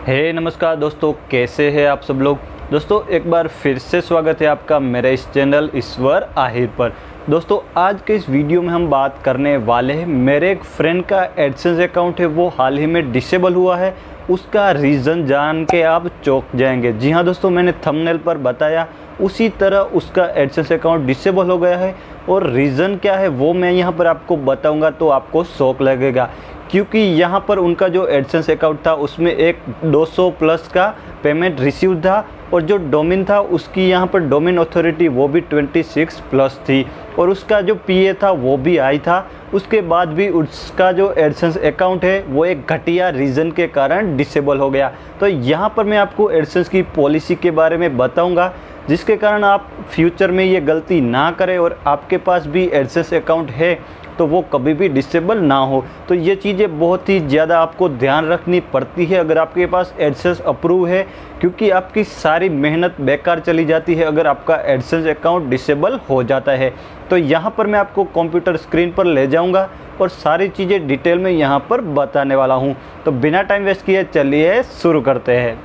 नमस्कार दोस्तों, कैसे हैं आप सब लोग। दोस्तों एक बार फिर से स्वागत है आपका मेरे इस चैनल ईश्वर आहिर पर। दोस्तों आज के इस वीडियो में हम बात करने वाले हैं, मेरे एक फ्रेंड का एडसेंस अकाउंट है वो हाल ही में डिसेबल हुआ है। उसका रीज़न जान के आप चौंक जाएंगे। जी हाँ दोस्तों, मैंने थंबनेल पर बताया उसी तरह उसका एडसेंस अकाउंट डिसेबल हो गया है और रीज़न क्या है वो मैं यहाँ पर आपको बताऊँगा तो आपको शौक लगेगा। क्योंकि यहाँ पर उनका जो एडसेंस अकाउंट था उसमें एक 200 प्लस का पेमेंट रिसीव था और जो डोमेन था उसकी यहाँ पर डोमेन अथॉरिटी वो भी 26 प्लस थी और उसका जो पीए था वो भी आई था। उसके बाद भी उसका जो एडसेंस अकाउंट है वो एक घटिया रीज़न के कारण डिसेबल हो गया। तो यहाँ पर मैं आपको एडसेंस की पॉलिसी के बारे में बताऊँगा जिसके कारण आप फ्यूचर में ये गलती ना करें और आपके पास भी एडसेंस अकाउंट है तो वो कभी भी डिसेबल ना हो। तो ये चीज़ें बहुत ही ज़्यादा आपको ध्यान रखनी पड़ती है अगर आपके पास एडसेंस अप्रूव है, क्योंकि आपकी सारी मेहनत बेकार चली जाती है अगर आपका एडसेंस अकाउंट डिसेबल हो जाता है। तो यहाँ पर मैं आपको कंप्यूटर स्क्रीन पर ले जाऊँगा और सारी चीज़ें डिटेल में यहाँ पर बताने वाला हूँ। तो बिना टाइम वेस्ट किए चलिए शुरू करते हैं।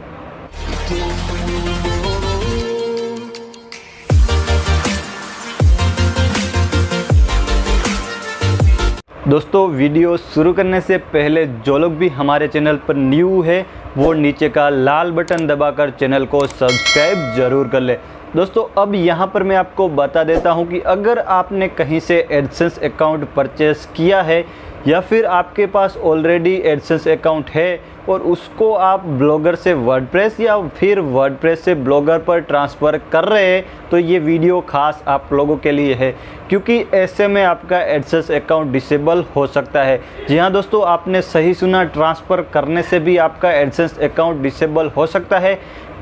दोस्तों वीडियो शुरू करने से पहले जो लोग भी हमारे चैनल पर न्यू है वो नीचे का लाल बटन दबाकर चैनल को सब्सक्राइब जरूर कर ले। दोस्तों अब यहाँ पर मैं आपको बता देता हूँ कि अगर आपने कहीं से एडसेंस अकाउंट परचेस किया है या फिर आपके पास ऑलरेडी एडसेंस अकाउंट है और उसको आप ब्लॉगर से वर्डप्रेस या फिर वर्डप्रेस से ब्लॉगर पर ट्रांसफ़र कर रहे हैं तो ये वीडियो खास आप लोगों के लिए है, क्योंकि ऐसे में आपका एडसेंस अकाउंट डिसेबल हो सकता है। जी हाँ दोस्तों, आपने सही सुना, ट्रांसफ़र करने से भी आपका एडसेंस अकाउंट डिसेबल हो सकता है।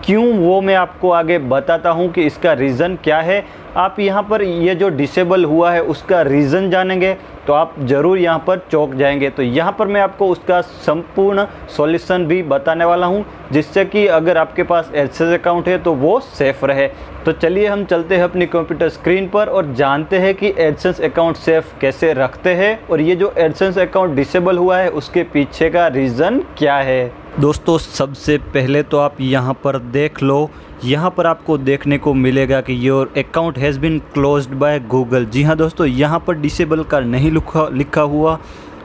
क्यों वो मैं आपको आगे बताता हूँ कि इसका रीज़न क्या है। आप यहाँ पर ये जो डिसेबल हुआ है उसका रीज़न जानेंगे तो आप ज़रूर यहाँ पर चौंक जाएंगे। तो यहाँ पर मैं आपको उसका संपूर्ण सॉल्यूशन भी बताने वाला हूँ जिससे कि अगर आपके पास एडसेंस अकाउंट है तो वो सेफ़ रहे। तो चलिए हम चलते हैं अपनी कंप्यूटर स्क्रीन पर और जानते हैं कि एडसेंस अकाउंट सेफ़ कैसे रखते हैं और ये जो एडसेंस अकाउंट डिसेबल हुआ है उसके पीछे का रीज़न क्या है। दोस्तों सबसे पहले तो आप यहाँ पर देख लो, यहाँ पर आपको देखने को मिलेगा कि your account has been closed by Google. जी हाँ दोस्तों, यहाँ पर डिसेबल का नहीं लिखा हुआ,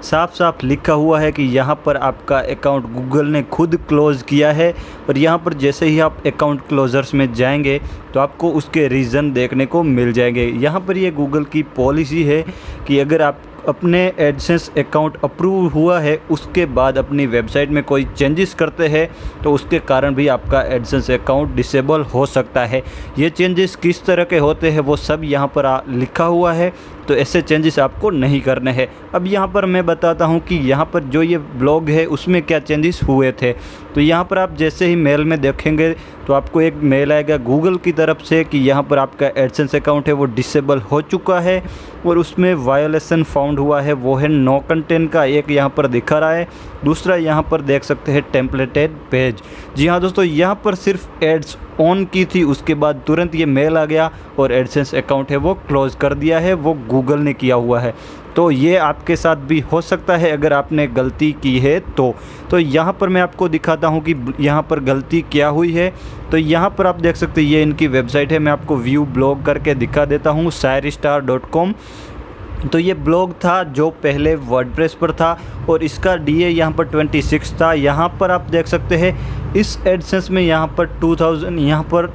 साफ साफ लिखा हुआ है कि यहाँ पर आपका अकाउंट गूगल ने खुद क्लोज़ किया है। और यहाँ पर जैसे ही आप अकाउंट क्लोजर्स में जाएंगे तो आपको उसके रीज़न देखने को मिल जाएंगे। यहाँ पर ये गूगल की पॉलिसी है कि अगर आप अपने एडसेंस अकाउंट अप्रूव हुआ है उसके बाद अपनी वेबसाइट में कोई चेंजेस करते हैं तो उसके कारण भी आपका एडसेंस अकाउंट डिसेबल हो सकता है। ये चेंजेस किस तरह के होते हैं वो सब यहाँ पर लिखा हुआ है, तो ऐसे चेंजेस आपको नहीं करने हैं। अब यहाँ पर मैं बताता हूँ कि यहाँ पर जो ये ब्लॉग है उसमें क्या चेंजेस हुए थे। तो यहाँ पर आप जैसे ही मेल में देखेंगे तो आपको एक मेल आएगा गूगल की तरफ से कि यहाँ पर आपका एडसेंस अकाउंट है वो डिसेबल हो चुका है और उसमें वायोलेशन फाउंड हुआ है, वो है नो कंटेंट का, एक यहाँ पर दिखा रहा है। दूसरा यहाँ पर देख सकते हैं टेम्पलेटेड पेज। जी हाँ दोस्तों, यहाँ पर सिर्फ एड्स ऑन की थी, उसके बाद तुरंत ये मेल आ गया और एडसेंस अकाउंट है वो क्लोज़ कर दिया है, वो गूगल ने किया हुआ है। तो ये आपके साथ भी हो सकता है अगर आपने गलती की है तो यहाँ पर मैं आपको दिखाता हूँ कि यहाँ पर गलती क्या हुई है। तो यहाँ पर आप देख सकते हैं ये इनकी वेबसाइट है, मैं आपको व्यू ब्लॉग करके दिखा देता हूँ, shairistar.com। तो ये ब्लॉग था जो पहले वर्डप्रेस पर था और इसका डीए यहाँ पर 26 था। यहाँ पर आप देख सकते हैं इस एडसेंस में यहाँ पर 2000 यहाँ पर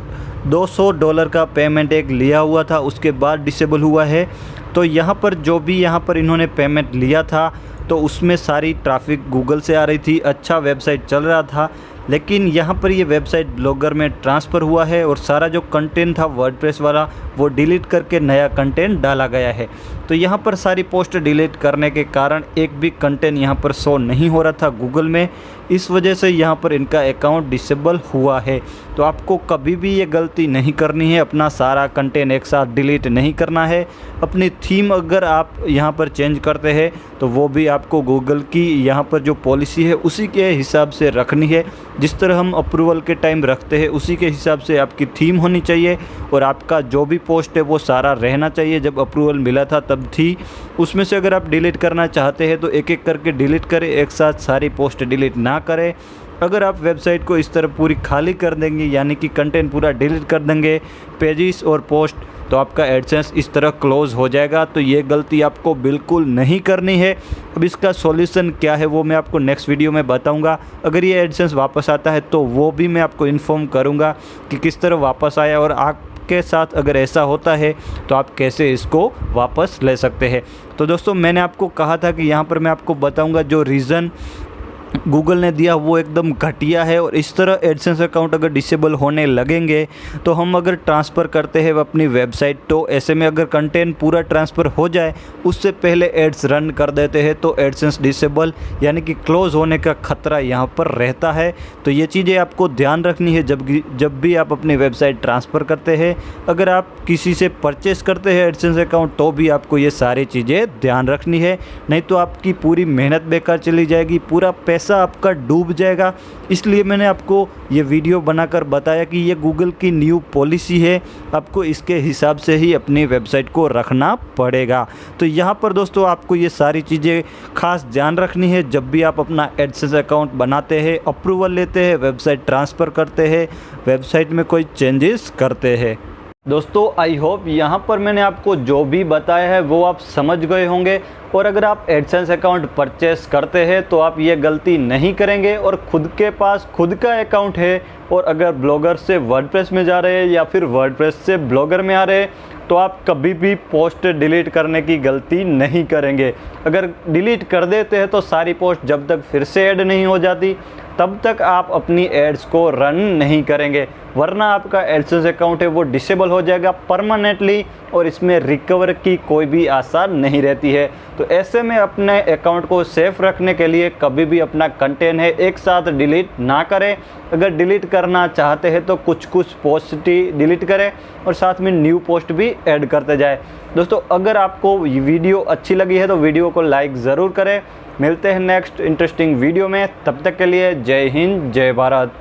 $200 का पेमेंट एक लिया हुआ था, उसके बाद डिसेबल हुआ है। तो यहाँ पर जो भी यहाँ पर इन्होंने पेमेंट लिया था तो उसमें सारी ट्रैफिक गूगल से आ रही थी, अच्छा वेबसाइट चल रहा था। लेकिन यहाँ पर ये वेबसाइट ब्लॉगर में ट्रांसफ़र हुआ है और सारा जो कंटेंट था वर्डप्रेस वाला वो डिलीट करके नया कंटेंट डाला गया है। तो यहाँ पर सारी पोस्ट डिलीट करने के कारण एक भी कंटेंट यहाँ पर शो नहीं हो रहा था गूगल में, इस वजह से यहाँ पर इनका अकाउंट डिसेबल हुआ है। तो आपको कभी भी ये गलती नहीं करनी है, अपना सारा कंटेंट एक साथ डिलीट नहीं करना है। अपनी थीम अगर आप यहाँ पर चेंज करते हैं तो वो भी आपको गूगल की यहाँ पर जो पॉलिसी है उसी के हिसाब से रखनी है। जिस तरह हम अप्रूवल के टाइम रखते हैं उसी के हिसाब से आपकी थीम होनी चाहिए और आपका जो भी पोस्ट है वो सारा रहना चाहिए। जब अप्रूवल मिला था तब थी, उसमें से अगर आप डिलीट करना चाहते हैं तो एक एक करके डिलीट करें, एक साथ सारी पोस्ट डिलीट ना करें। अगर आप वेबसाइट को इस तरह पूरी खाली कर देंगे, यानी कि कंटेंट पूरा डिलीट कर देंगे, पेजेस और पोस्ट, तो आपका एडसेंस इस तरह क्लोज़ हो जाएगा। तो ये गलती आपको बिल्कुल नहीं करनी है। अब इसका सॉल्यूशन क्या है वो मैं आपको नेक्स्ट वीडियो में बताऊंगा। अगर ये एडसेंस वापस आता है तो वो भी मैं आपको इन्फॉर्म करूंगा कि किस तरह वापस आया, और आपके साथ अगर ऐसा होता है तो आप कैसे इसको वापस ले सकते हैं। तो दोस्तों, मैंने आपको कहा था कि यहाँ पर मैं आपको बताऊँगा जो रीज़न गूगल ने दिया वो एकदम घटिया है, और इस तरह एडसेंस अकाउंट अगर डिसेबल होने लगेंगे तो हम अगर ट्रांसफ़र करते हैं अपनी वेबसाइट, तो ऐसे में अगर कंटेंट पूरा ट्रांसफ़र हो जाए उससे पहले एड्स रन कर देते हैं तो एडसेंस डिसेबल यानी कि क्लोज़ होने का खतरा यहाँ पर रहता है। तो ये चीज़ें आपको ध्यान रखनी है जब भी आप अपनी वेबसाइट ट्रांसफ़र करते हैं। अगर आप किसी से परचेस करते हैं एडसेंस अकाउंट तो भी आपको ये सारी चीज़ें ध्यान रखनी है, नहीं तो आपकी पूरी मेहनत बेकार चली जाएगी, पूरा पैसा आपका डूब जाएगा। इसलिए मैंने आपको ये वीडियो बनाकर बताया कि ये गूगल की न्यू पॉलिसी है, आपको इसके हिसाब से ही अपनी वेबसाइट को रखना पड़ेगा। तो यहाँ पर दोस्तों आपको ये सारी चीज़ें खास ध्यान रखनी है जब भी आप अपना एडसेंस अकाउंट बनाते हैं, अप्रूवल लेते हैं, वेबसाइट ट्रांसफ़र करते हैं, वेबसाइट में कोई चेंजेस करते हैं। दोस्तों, आई होप यहाँ पर मैंने आपको जो भी बताया है वो आप समझ गए होंगे, और अगर आप एडसेंस अकाउंट परचेस करते हैं तो आप ये गलती नहीं करेंगे, और खुद के पास खुद का अकाउंट है और अगर ब्लॉगर से वर्डप्रेस में जा रहे हैं या फिर वर्डप्रेस से ब्लॉगर में आ रहे हैं तो आप कभी भी पोस्ट डिलीट करने की गलती नहीं करेंगे। अगर डिलीट कर देते हैं तो सारी पोस्ट जब तक फिर से ऐड नहीं हो जाती तब तक आप अपनी एड्स को रन नहीं करेंगे, वरना आपका एडसेंस अकाउंट है वो डिसेबल हो जाएगा परमानेंटली, और इसमें रिकवर की कोई भी आशा नहीं रहती है। तो ऐसे में अपने अकाउंट को सेफ रखने के लिए कभी भी अपना कंटेंट है एक साथ डिलीट ना करें। अगर डिलीट करना चाहते हैं तो कुछ पोस्ट ही डिलीट करें और साथ में न्यू पोस्ट भी ऐड करते जाए। दोस्तों, अगर आपको वीडियो अच्छी लगी है तो वीडियो को लाइक ज़रूर करें। मिलते हैं नेक्स्ट इंटरेस्टिंग वीडियो में, तब तक के लिए जय हिंद, जय भारत।